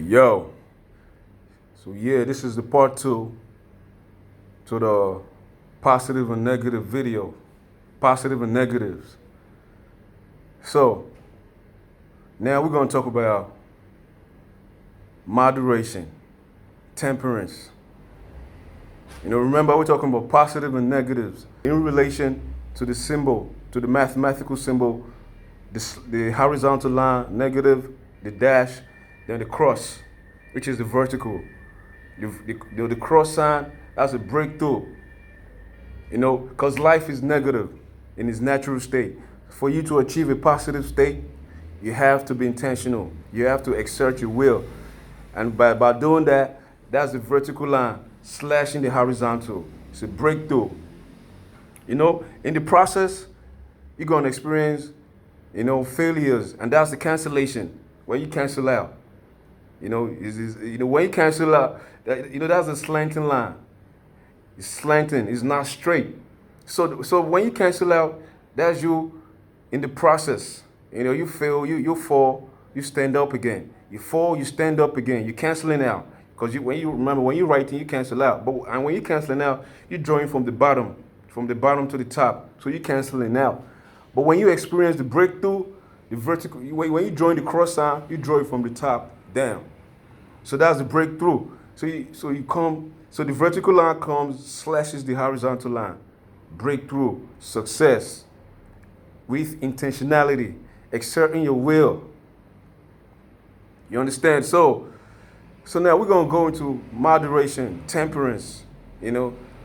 Yo, so yeah, this is the part two to the positive and negative video. Positive and negatives. So, now we're going to talk about moderation, temperance. Remember we're talking about positive and negatives in relation to the symbol, to the mathematical symbol, the horizontal line, negative, the dash, then the cross, which is the vertical. The cross sign, that's a breakthrough. Because life is negative in its natural state. For you to achieve a positive state, you have to be intentional. You have to exert your will. And by doing that, that's the vertical line, slashing the horizontal. It's a breakthrough. In the process, you're going to experience, failures. And that's the cancellation, when you cancel out. When you cancel out, that's a slanting line. It's slanting, it's not straight. So when you cancel out, that's you in the process. You fail, you fall, you stand up again. You fall, you stand up again. You're canceling out. Because when you're writing, you cancel out. And when you're canceling out, you're drawing from the bottom to the top. So you're canceling out. But when you experience the breakthrough, the vertical, when you join the cross sign, you draw it from the top down. So that's the breakthrough. So the vertical line comes, slashes the horizontal line. Breakthrough, success, with intentionality, exerting your will. You understand? So now we're gonna go into moderation, temperance.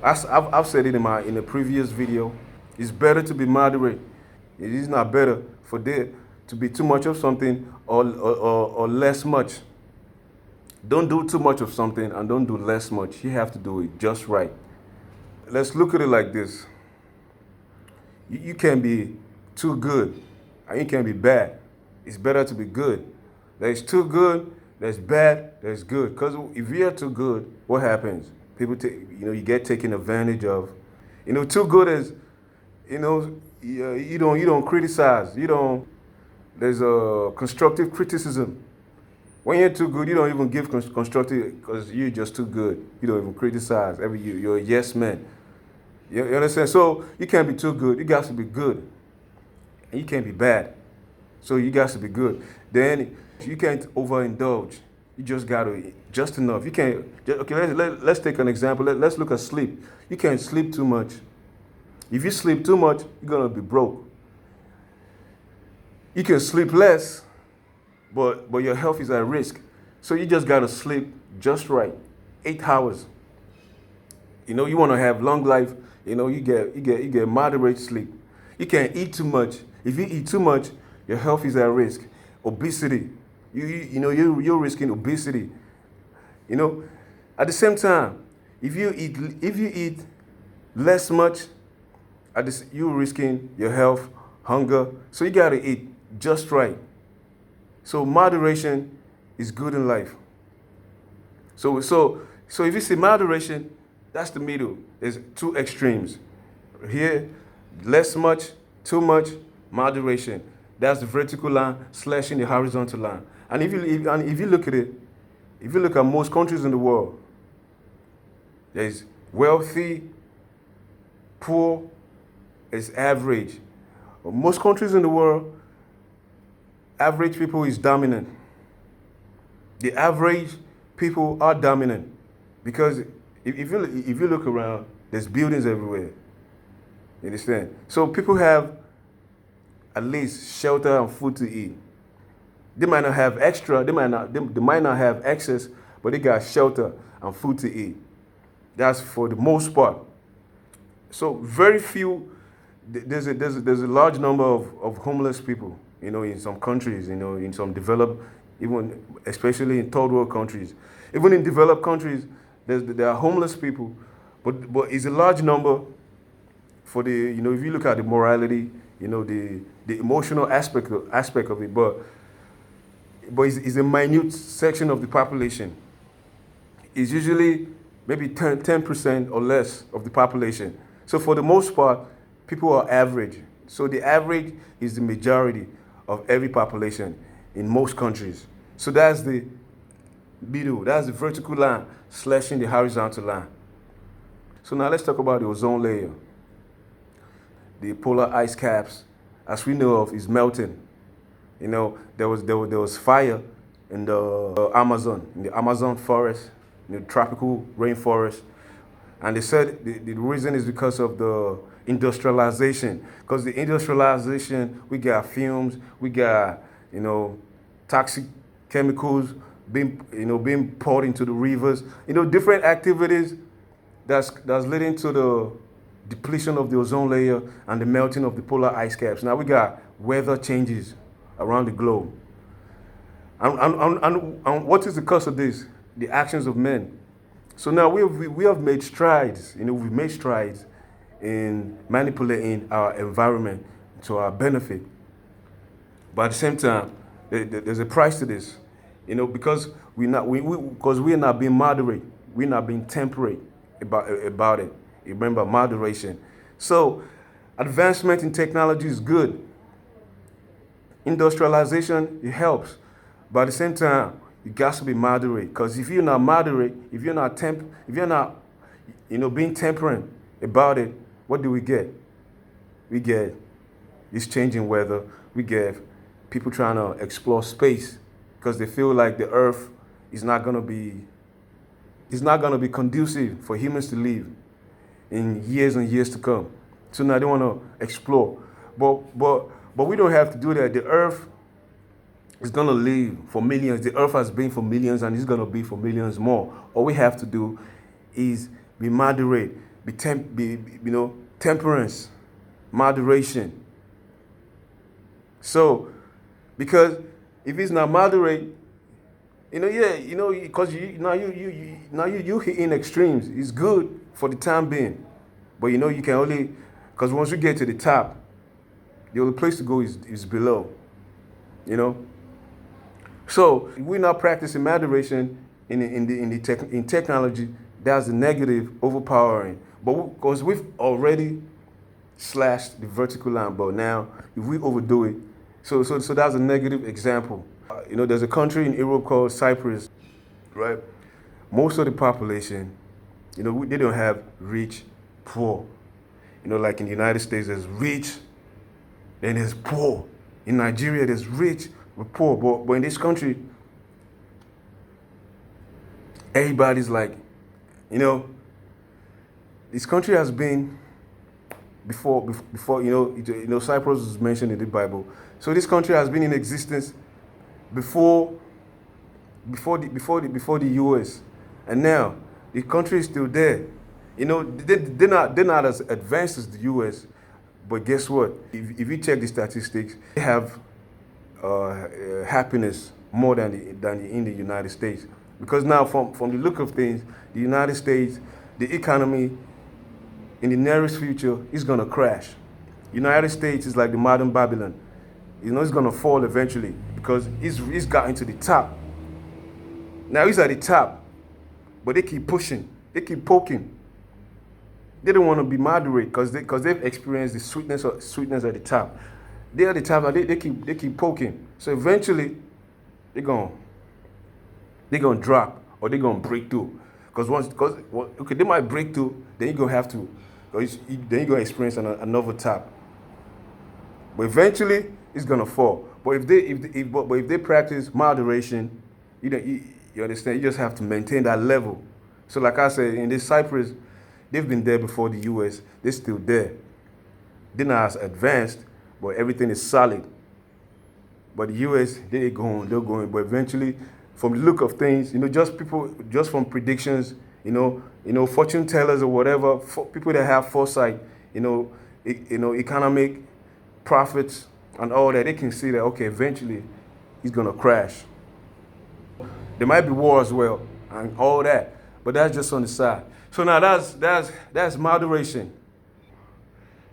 I've said it in a previous video. It's better to be moderate. It is not better for there to be too much of something or less much. Don't do too much of something and don't do less much. You have to do it just right. Let's look at it like this. You can't be too good and you can't be bad. It's better to be good. There's too good, there's bad, there's good. Because if you're too good, what happens? People you get taken advantage of. Too good is, you don't criticize. There's a constructive criticism. When you're too good, you don't even give constructive because you're just too good. You don't even criticize. You're a yes man. You understand? So you can't be too good. You got to be good. And you can't be bad. So you got to be good. Then you can't overindulge. You just got to, just enough. You can't, okay, let's take an example. Let's look at sleep. You can't sleep too much. If you sleep too much, you're going to be broke. You can sleep less, but your health is at risk. So you just got to sleep just right, 8 hours. You want to have long life, you get moderate sleep. You can't eat too much. If you eat too much, your health is at risk. Obesity, you're risking obesity. At the same time, if you eat less much, you're risking your health, hunger. So you got to eat just right. So moderation is good in life. So if you see moderation, that's the middle. There's two extremes. Here, less much, too much, moderation. That's the vertical line slashing the horizontal line. And if you look at it, if you look at most countries in the world, there's wealthy, poor, it's average. Most countries in the world, average people is dominant. The average people are dominant because if you look around, there's buildings everywhere. You understand? So people have at least shelter and food to eat. They might not have extra, they might not have excess, but they got shelter and food to eat. That's for the most part. So very few. There's a large number of homeless people, in some countries, in some developed, even especially in third world countries. Even in developed countries, there are homeless people, but it's a large number for the, if you look at the morality, the emotional aspect of it, but it's a minute section of the population. It's usually maybe 10% or less of the population. So for the most part, people are average. So the average is the majority of every population in most countries. So that's the Middle, that's the vertical line slashing the horizontal line. So now let's talk about the ozone layer. The polar ice caps, as we know of, is melting. You know, there was fire in the Amazon forest, in the tropical rainforest. And they said the reason is because of the industrialization. Because the industrialization, we got fumes, we got, toxic chemicals being poured into the rivers. Different activities that's leading to the depletion of the ozone layer and the melting of the polar ice caps. Now we got weather changes around the globe. And what is the cause of this? The actions of men. So now we have made strides. We've made strides in manipulating our environment to our benefit. But at the same time, there's a price to this. Because we're not being moderate, we're not being temperate about it. Remember, moderation. So advancement in technology is good. Industrialization, it helps. But at the same time, you got to be moderate. Because if you're not moderate, if you're not being temperate about it, what do we get? We get this changing weather. We get people trying to explore space because they feel like the Earth is not going to be conducive for humans to live in years and years to come. So now they want to explore. But we don't have to do that. The Earth is going to live for millions. The Earth has been for millions and it's going to be for millions more. All we have to do is be moderate, temperance, moderation. So, because if it's not moderate, because you hitting extremes. It's good for the time being, but you can only, because once you get to the top, the only place to go is below. So if we're not practicing moderation in technology, that's the negative overpowering. But because we've already slashed the vertical line, but now if we overdo it, so that's a negative example. There's a country in Europe called Cyprus, right? Most of the population, they don't have rich, poor. Like in the United States, there's rich, then there's poor. In Nigeria, there's rich with poor. But in this country, everybody's like, this country has been before Cyprus was mentioned in the Bible. So this country has been in existence before the US, and now the country is still there. They're not as advanced as the US, but guess what? If you check the statistics, they have happiness more than in the United States. Because now, from the look of things, the United States, the economy in the nearest future is gonna crash. United States is like the modern Babylon. It's gonna fall eventually because it's gotten to the top. Now he's at the top, but they keep pushing, they keep poking. They don't want to be moderate because they've experienced the sweetness at the top. They're at the top and they keep poking. So eventually they're gonna drop or they're gonna break through. Because they might break through, then you're gonna have to, then you're gonna experience another top. But eventually it's gonna fall. But if they practice moderation, you understand, you just have to maintain that level. So like I said, in this Cyprus, they've been there before the US, they're still there. They're not as advanced, but everything is solid. But the US, they're going, but eventually, from the look of things, just from predictions, fortune tellers or whatever, people that have foresight, economic profits and all that, they can see that, okay, eventually he's gonna crash. There might be war as well and all that, but that's just on the side. So now that's moderation.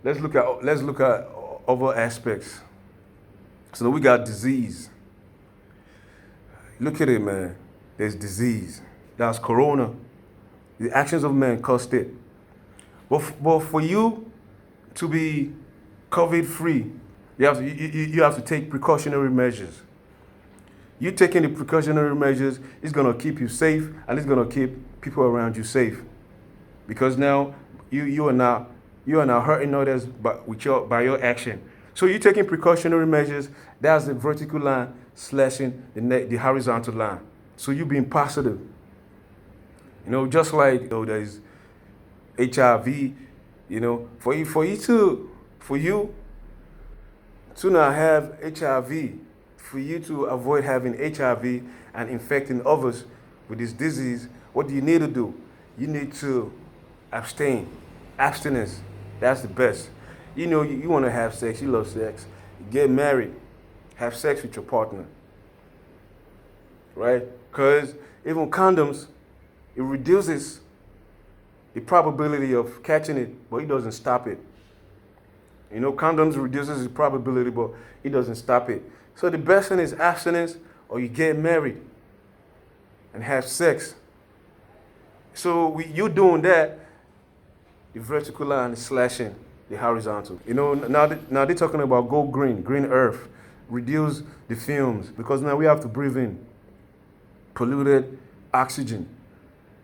Let's look at other aspects. So we got disease. Look at it, man. There's disease. That's corona. The actions of man caused it. But for you to be COVID-free, you have to take precautionary measures. You taking the precautionary measures is going to keep you safe, and it's going to keep people around you safe. Because now you are now hurting others by your action. So you're taking precautionary measures. That's the vertical line slashing the horizontal line. So you being positive. Just like there's HIV. For you to not have HIV, for you to avoid having HIV and infecting others with this disease, what do you need to do? You need to abstain. Abstinence. That's the best. You want to have sex. You love sex. Get married. Have sex with your partner. Right? Because even condoms, it reduces the probability of catching it, but it doesn't stop it. Condoms reduces the probability, but it doesn't stop it. So the best thing is abstinence, or you get married and have sex. So you doing that, the vertical line is slashing the horizontal. Now they're talking about go green earth, reduce the fumes, because now we have to breathe in polluted oxygen.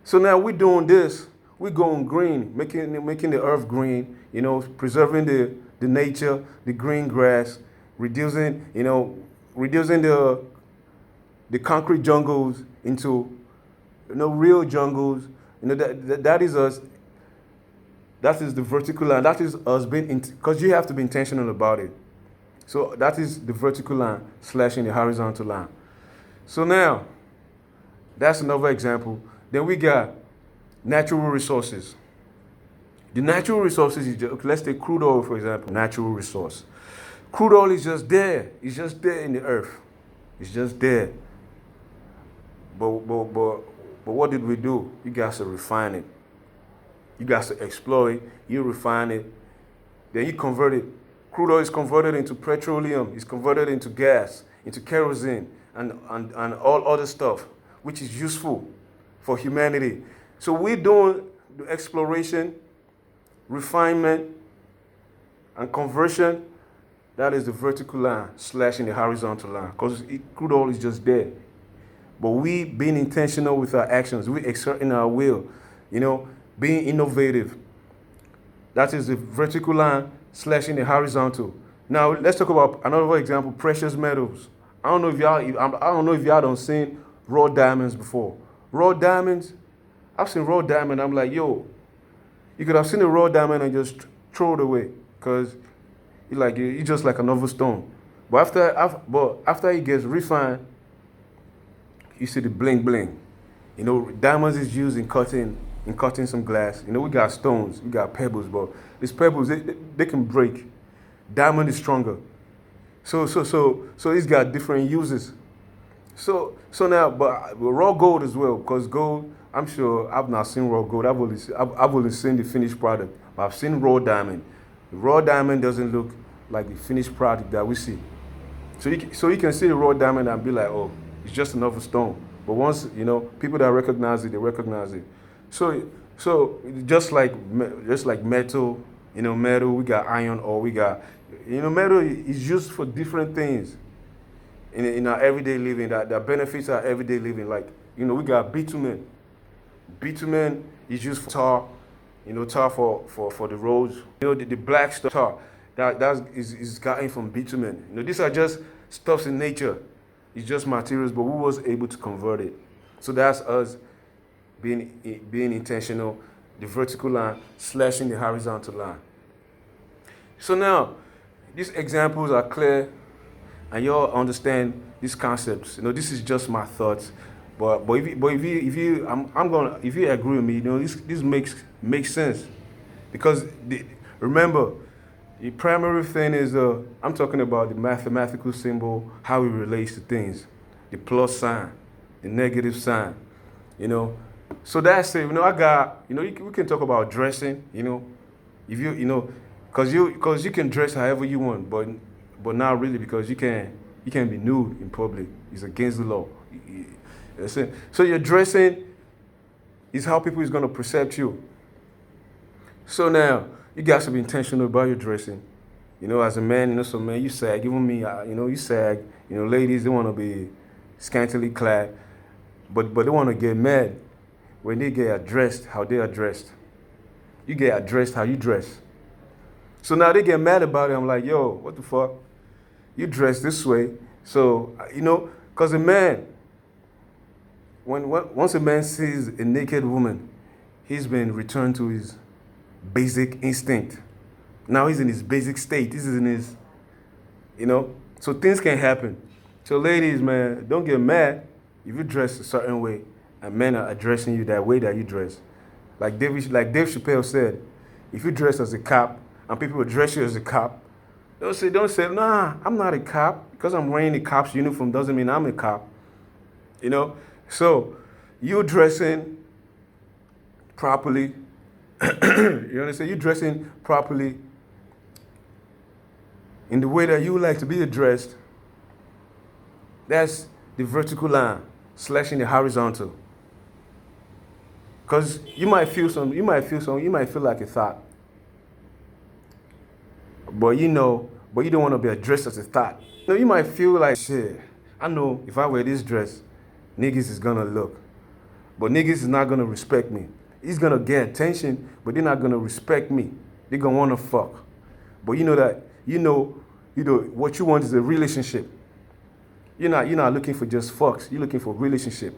So now we're doing this, we're going green, making the earth green, preserving the nature, the green grass, reducing the concrete jungles into real jungles. That is us. That is the vertical line. That is us being, because you have to be intentional about it. So that is the vertical line slashing the horizontal line. So now, that's another example. Then we got natural resources. The natural resources is just, let's take crude oil, for example, natural resource. Crude oil is just there. It's just there in the earth. It's just there. But what did we do? You guys to refine it. You guys to explore it. You refine it. Then you convert it. Crude oil is converted into petroleum. It's converted into gas, into kerosene, and all other stuff, which is useful for humanity. So we're doing the exploration, refinement, and conversion. That is the vertical line slashing the horizontal line, because crude oil is just there. But we being intentional with our actions, we exerting our will, being innovative. That is the vertical line slashing the horizontal. Now let's talk about another example: precious metals. I don't know if y'all don't seen raw diamonds before. Raw diamonds, I've seen raw diamond. I'm like, yo, you could have seen a raw diamond and just throw it away, because it's just like another stone. But after it gets refined, you see the bling bling. Diamonds is used in cutting some glass. We got stones, we got pebbles, but these pebbles they can break. Diamond is stronger. So it's got different uses. So now, but raw gold as well, because gold, I'm sure I've not seen raw gold. I've only seen the finished product. But I've seen raw diamond. The raw diamond doesn't look like the finished product that we see. So you can see the raw diamond and be like, oh, it's just another stone. But once people that recognize it, they recognize it. So just like metal, metal, we got iron ore, we got metal is used for different things in our everyday living that benefits our everyday living. Like we got bitumen. Bitumen is used for tar, tar for the roads. The black stuff, tar, that is gotten from bitumen. These are just stuffs in nature. It's just materials, but we was able to convert it. So that's us being intentional, the vertical line slashing the horizontal line. So now, these examples are clear, and you all understand these concepts. This is just my thoughts. But if you agree with me, this makes sense, because remember, the primary thing is I'm talking about the mathematical symbol, how it relates to things, the plus sign, the negative sign, So that's it. I got we can talk about dressing, if because you can dress however you want, but not really, because you can't be nude in public. It's against the law. So your dressing is how people is going to perceive you. So now you got to be intentional about your dressing. As a man, some men you sag. Even me, you sag. Ladies, they want to be, scantily clad, but they want to get mad when they get addressed how they are dressed. You get addressed how you dress. So now they get mad about it. I'm like, yo, what the fuck? You dress this way. So, because a man, once a man sees a naked woman, he's been returned to his basic instinct. Now he's in his basic state. This is in his, so things can happen. So ladies, man, don't get mad if you dress a certain way and men are addressing you that way that you dress. Like Dave Chappelle said, if you dress as a cop and people address you as a cop, don't say, nah, I'm not a cop. Because I'm wearing a cop's uniform doesn't mean I'm a cop. So you dressing properly, you understand? You dressing properly in the way that you like to be addressed. That's the vertical line slashing the horizontal. Because you might feel like a thought. But you don't want to be addressed as a thought. You might feel like, shit, I know if I wear this dress, niggas is gonna look. But niggas is not gonna respect me. He's gonna get attention, but they're not gonna respect me. They're gonna wanna fuck. But what you want is a relationship. You're not looking for just fucks. You're looking for a relationship.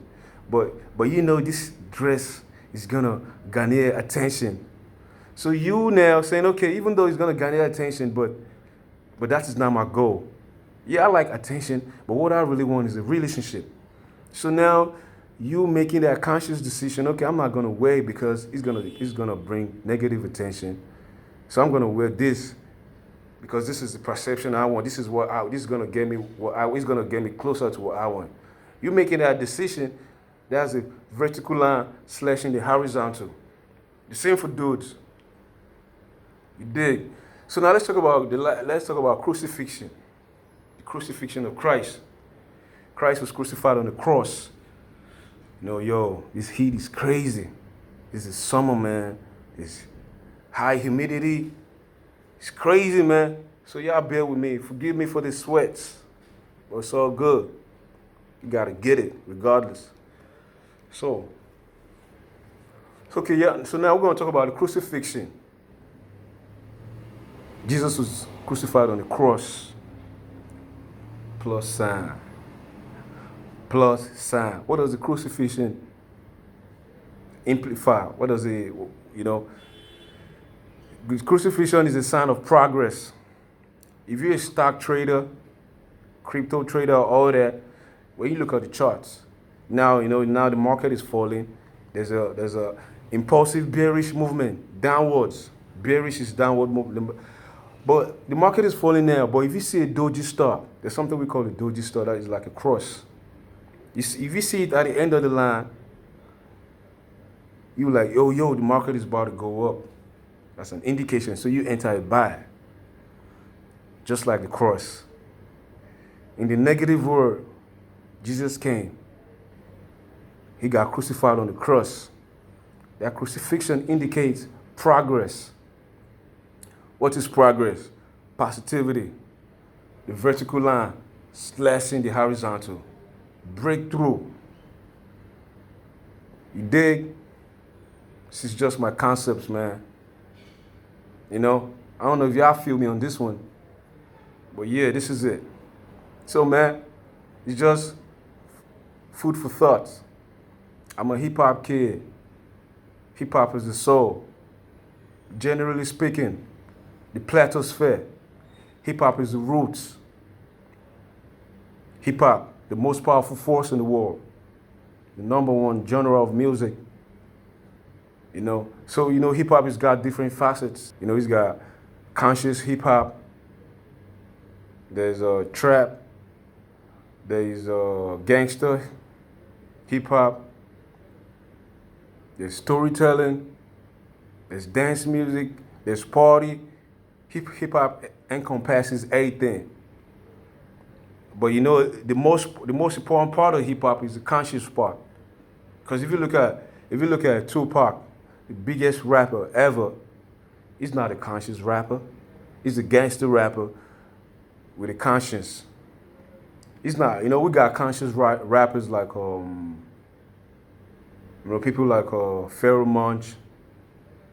But this dress is gonna garner attention. So you now saying, okay, even though it's gonna garner attention, but that is not my goal. Yeah, I like attention, but what I really want is a relationship. So now you making that conscious decision, okay, I'm not gonna wear it because it's gonna bring negative attention. So I'm gonna wear this because this is the perception I want. This is gonna get me it's gonna get me closer to what I want. You making that decision, that's a vertical line slashing the horizontal. The same for dudes. You dig? So now let's talk about crucifixion. The crucifixion of Christ. Christ was crucified on the cross. This heat is crazy. This is summer, man. This high humidity. It's crazy, man. So y'all bear with me. Forgive me for the sweats. But it's all good. You gotta get it, regardless. So now we're gonna talk about the crucifixion. Jesus was crucified on the cross. Plus sign. What does the crucifixion imply? What does it, the crucifixion is a sign of progress. If you're a stock trader, crypto trader, all that, when you look at the charts, now the market is falling. There's a impulsive bearish movement downwards. Bearish is downward movement. But the market is falling now. But if you see a doji star, there's something we call a doji star that is like a cross. If you see it at the end of the line, you're like, yo, the market is about to go up. That's an indication. So you enter a buy. Just like the cross. In the negative world, Jesus came. He got crucified on the cross. That crucifixion indicates progress. What is progress? Positivity. The vertical line slashing the horizontal. Breakthrough. You dig? This is just my concepts, man. I don't know if y'all feel me on this one. But yeah, this is it. So, man, it's just food for thought. I'm a hip-hop kid. Hip-hop is the soul. Generally speaking, the PLATOSPHERE. Hip-hop is the roots. Hip-hop, the most powerful force in the world. The number one genre of music. So, hip-hop has got different facets. He's got conscious hip-hop. There's a trap. There's gangster hip-hop. There's storytelling. There's dance music. There's party. Hip-hop encompasses everything. But the most important part of hip-hop is the conscious part. Because if you look at Tupac, the biggest rapper ever, he's not a conscious rapper. He's a gangster rapper with a conscience. It's not. You know, we got conscious rappers like people like Pharaoh Monch.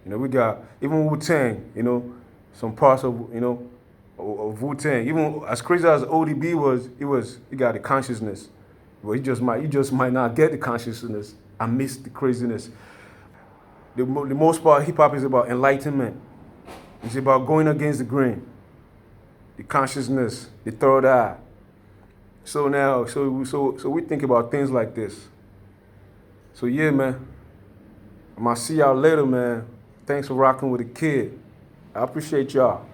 You know, we got even Wu Tang. You know, some parts of of Wu Tang. Even as crazy as ODB was, he got the consciousness. Well, you just might not get the consciousness. I miss the craziness. The most part, hip hop is about enlightenment. It's about going against the grain, the consciousness, the third eye. So now, so we think about things like this. So yeah, man. I'm gonna see y'all later, man. Thanks for rocking with the kid. I appreciate y'all.